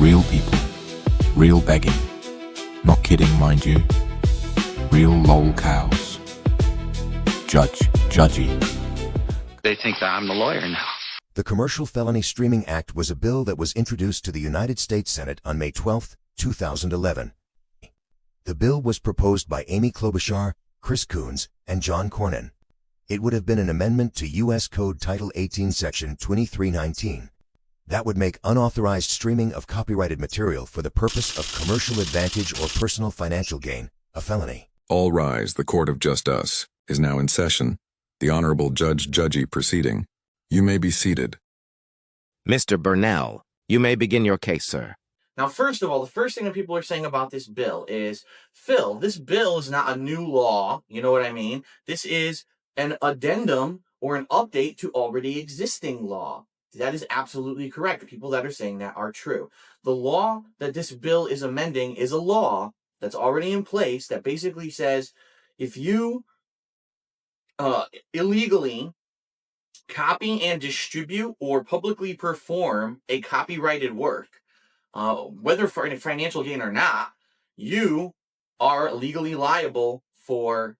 Real people. Real begging. Not kidding, mind you. Real lol cows. Judgy. They think that I'm the lawyer now. The Commercial Felony Streaming Act was a bill that was introduced to the United States Senate on May 12, 2011. The bill was proposed by Amy Klobuchar, Chris Coons, and John Cornyn. It would have been an amendment to U.S. Code Title 18, Section 2319. That would make unauthorized streaming of copyrighted material for the purpose of commercial advantage or personal financial gain a felony. All rise. The Court of Just Us is now in session. The Honorable Judge Judgy proceeding. You may be seated. Mr. Burnell, you may begin your case, sir. Now, first of all, the first thing that people are saying about this bill is, Phil, this bill is not a new law, you know what I mean? This is an addendum or an update to already existing law. That is absolutely correct. The people that are saying that are true. The law that this bill is amending is a law that's already in place that basically says if you illegally copy and distribute or publicly perform a copyrighted work, whether for any financial gain or not, you are legally liable for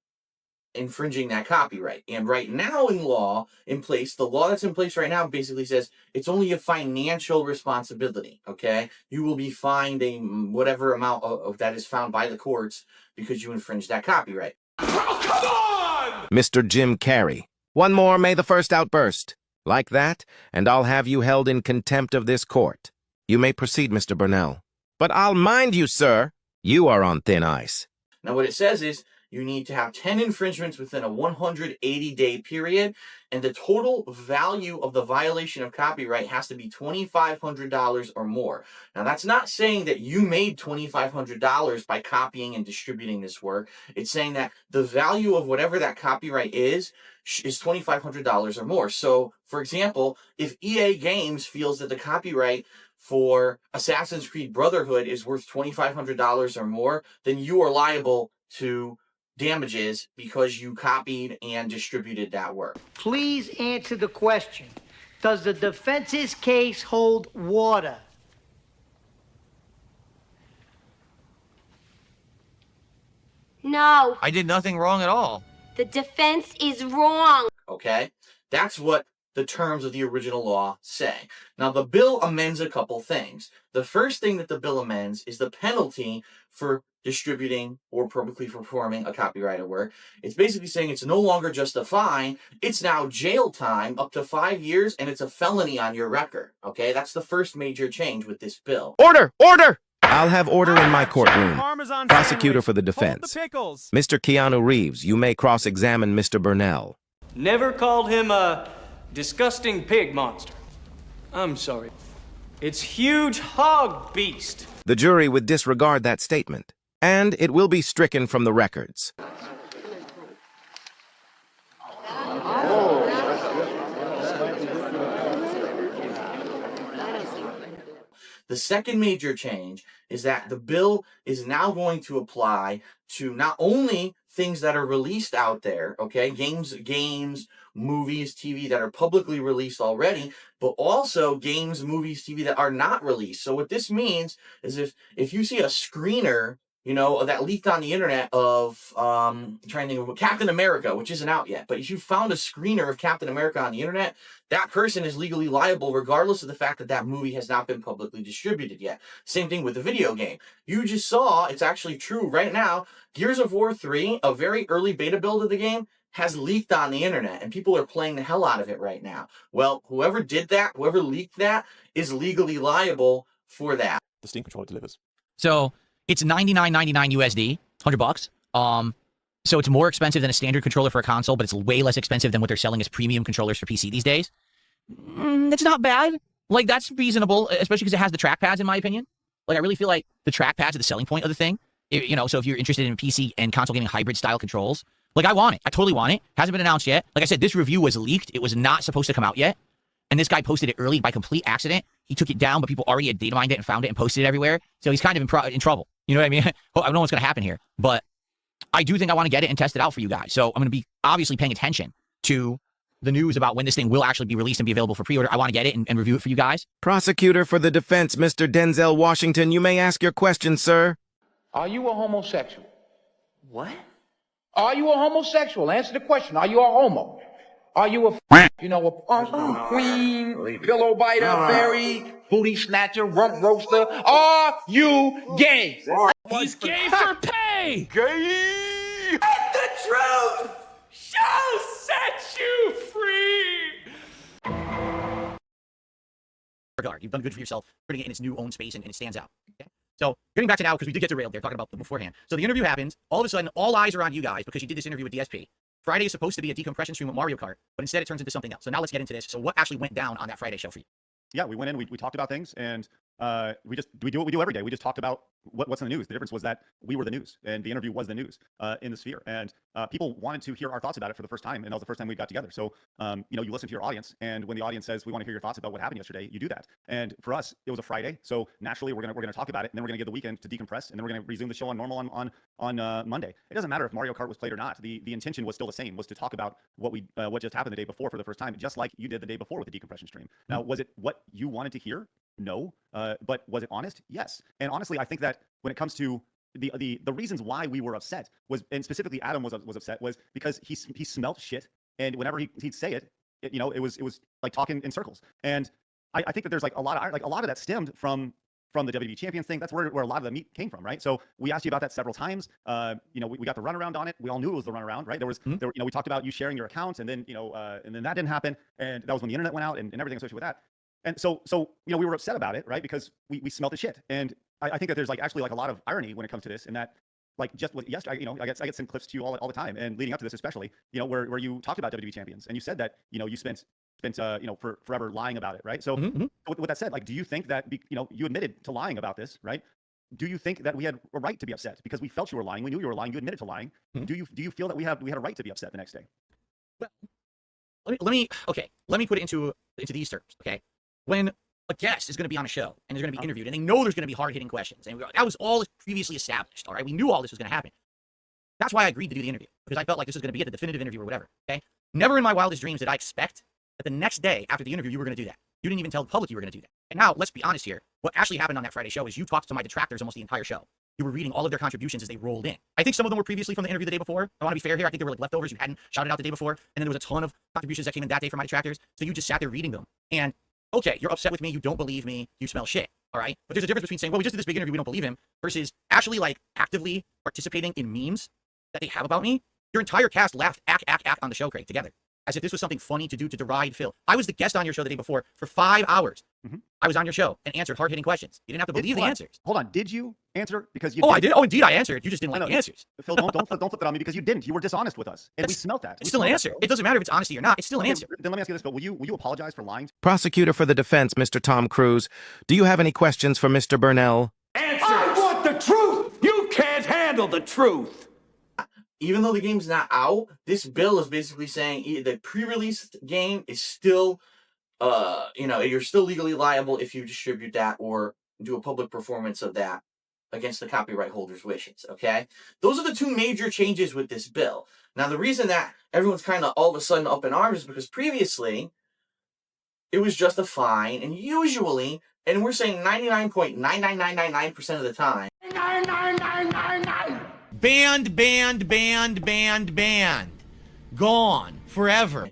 infringing that copyright. And right now the law that's in place right now basically says it's only a financial responsibility, okay? You will be fined a whatever amount of that is found by the courts because you infringed that copyright. Oh, come on! Mr. Jim Carrey, one more May the 1st outburst. Like that, and I'll have you held in contempt of this court. You may proceed, Mr. Burnell. But I'll mind you, sir, you are on thin ice. Now what it says is you need to have 10 infringements within a 180-day period, and the total value of the violation of copyright has to be $2,500 or more. Now, that's not saying that you made $2,500 by copying and distributing this work. It's saying that the value of whatever that copyright is $2,500 or more. So, for example, if EA Games feels that the copyright for Assassin's Creed Brotherhood is worth $2,500 or more, then you are liable to damages because you copied and distributed that work. Please answer the question. Does the defense's case hold water? No. I did nothing wrong at all. The defense is wrong. Okay? That's what the terms of the original law say. Now, the bill amends a couple things. The first thing that the bill amends is the penalty for distributing or publicly performing a copyrighted work. It's basically saying it's no longer just a fine, it's now jail time up to 5 years, and it's a felony on your record. Okay? That's the first major change with this bill. Order! Order! I'll have order in my courtroom. Prosecutor for the defense. Mr. Keanu Reeves, you may cross-examine Mr. Burnell. Never called him a disgusting pig monster. I'm sorry. It's huge hog beast. The jury would disregard that statement, and it will be stricken from the records. The second major change is that the bill is now going to apply to not only things that are released out there, okay, games, movies, TV that are publicly released already, but also games, movies, TV that are not released. So what this means is if you see a screener, you know, that leaked on the internet of, I'm trying to think of Captain America, which isn't out yet, but if you found a screener of Captain America on the internet, that person is legally liable regardless of the fact that that movie has not been publicly distributed yet. Same thing with the video game. You just saw, it's actually true right now, Gears of War 3, a very early beta build of the game, has leaked on the internet, and people are playing the hell out of it right now. Well, whoever did that, whoever leaked that, is legally liable for that. The Steam controller delivers. So it's $99.99 USD, $100. So it's more expensive than a standard controller for a console, but it's way less expensive than what they're selling as premium controllers for PC these days. That's not bad. Like, that's reasonable, especially because it has the trackpads, in my opinion. Like, I really feel like the trackpads are the selling point of the thing. You know, so if you're interested in PC and console gaming hybrid style controls, like, I want it. I totally want it. Hasn't been announced yet. Like I said, this review was leaked. It was not supposed to come out yet. And this guy posted it early by complete accident. He took it down, but people already had data mined it and found it and posted it everywhere. So he's kind of in trouble. You know what I mean? I don't know what's going to happen here. But I do think I want to get it and test it out for you guys. So I'm going to be obviously paying attention to the news about when this thing will actually be released and be available for pre-order. I want to get it and review it for you guys. Prosecutor for the defense, Mr. Denzel Washington, you may ask your question, sir. Are you a homosexual? What? Are you a homosexual? Answer the question. Are you a homo? Are you a, you know, a queen, pillow biter, fairy, booty snatcher, rump roaster? Are you gay? He's gay for pay! Gay! The truth shall set you free! Regard, you've done good for yourself, putting it in its new own space, and it stands out. Okay? So, getting back to now, because we did get derailed there, talking about them beforehand. So the interview happens. All of a sudden, all eyes are on you guys because you did this interview with DSP. Friday is supposed to be a decompression stream with Mario Kart, but instead it turns into something else. So now let's get into this. So what actually went down on that Friday show for you? Yeah, we went in, we talked about things, and we do what we do every day. We just talked about what's in the news. The difference was that we were the news, and the interview was the news in the sphere. And people wanted to hear our thoughts about it for the first time, and that was the first time we got together. So, you know, you listen to your audience, and when the audience says, we want to hear your thoughts about what happened yesterday, you do that. And for us, it was a Friday, so naturally we're gonna talk about it, and then we're gonna get the weekend to decompress, and then we're gonna resume the show on normal on Monday. It doesn't matter if Mario Kart was played or not. The intention was still the same, was to talk about what just happened the day before for the first time, just like you did the day before with the decompression stream. Now, was it what you wanted to hear? No. But was it honest? Yes. And honestly, I think that when it comes to the reasons why we were upset was, and specifically Adam was upset, was because he smelt shit, and whenever he'd say it, you know, it was like talking in circles. And I think that there's like a lot of that stemmed from the WWE Champions thing. That's where a lot of the meat came from, right? So we asked you about that several times. You know, we got the runaround on it. We all knew it was the runaround, right? There was, you know, we talked about you sharing your account, and then, you know, and then that didn't happen, and that was when the internet went out and everything associated with that. And so, you know, we were upset about it, right? Because we smelled the shit. And I think that there's like actually like a lot of irony when it comes to this, in that, like, just with yesterday, you know, I get sent clips to you all the time, and leading up to this especially, you know, where you talked about WWE Champions, and you said that, you know, you spent you know, forever lying about it, right? So with that said, like, do you think that, you know, you admitted to lying about this, right? Do you think that we had a right to be upset because we felt you were lying? We knew you were lying. You admitted to lying. Do you feel that we had a right to be upset the next day? Well, let me put it into these terms, okay? When a guest is going to be on a show and is going to be interviewed, and they know there's going to be hard-hitting questions, and that was all previously established, all right? We knew all this was going to happen. That's why I agreed to do the interview, because I felt like this was going to be it, the definitive interview or whatever, okay? Never in my wildest dreams did I expect that the next day after the interview you were going to do that. You didn't even tell the public you were going to do that. And now, let's be honest here. What actually happened on that Friday show is you talked to my detractors almost the entire show. You were reading all of their contributions as they rolled in. I think some of them were previously from the interview the day before. I want to be fair here. I think they were like leftovers you hadn't shouted out the day before. And then there was a ton of contributions that came in that day from my detractors. So you just sat there reading them. And okay, you're upset with me, you don't believe me, you smell shit, all right? But there's a difference between saying, well, we just did this big interview, we don't believe him, versus actually, like, actively participating in memes that they have about me. Your entire cast laughed ack on the show, Craig, together, as if this was something funny to do to deride Phil. I was the guest on your show the day before for 5 hours. I was on your show and answered hard-hitting questions. You didn't have to believe the answers. Hold on, did you answer? Because you I did. Oh, indeed, I answered. You just didn't like the answers. Phil, don't flip that on me, because you didn't. You were dishonest with us, and we smelt that. It's still an answer. It doesn't matter if it's honesty or not. It's still an answer. Then let me ask you this, Phil. Will you apologize for lying? Prosecutor for the defense, Mr. Tom Cruise, do you have any questions for Mr. Burnell? Answers! I want the truth! You can't handle the truth! Even though the game's not out, this bill is basically saying the pre-released game is still, you know, you're still legally liable if you distribute that or do a public performance of that against the copyright holder's wishes, okay? Those are the two major changes with this bill. Now, the reason that everyone's kind of all of a sudden up in arms is because previously it was just a fine, and usually, and we're saying 99.99999% of the time, 99999. Banned. Gone. Forever.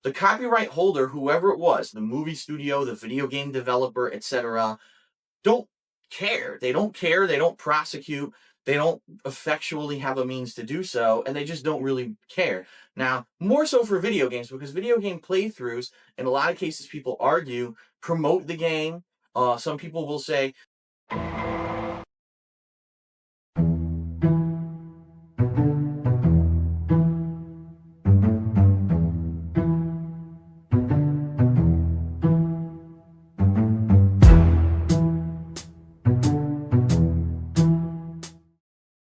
the copyright holder, whoever it was, the movie studio, the video game developer, etc., don't care. They don't care. They don't prosecute. They don't effectually have a means to do so, and they just don't really care. Now, more so for video games, because video game playthroughs, in a lot of cases, people argue, promote the game. Some people will say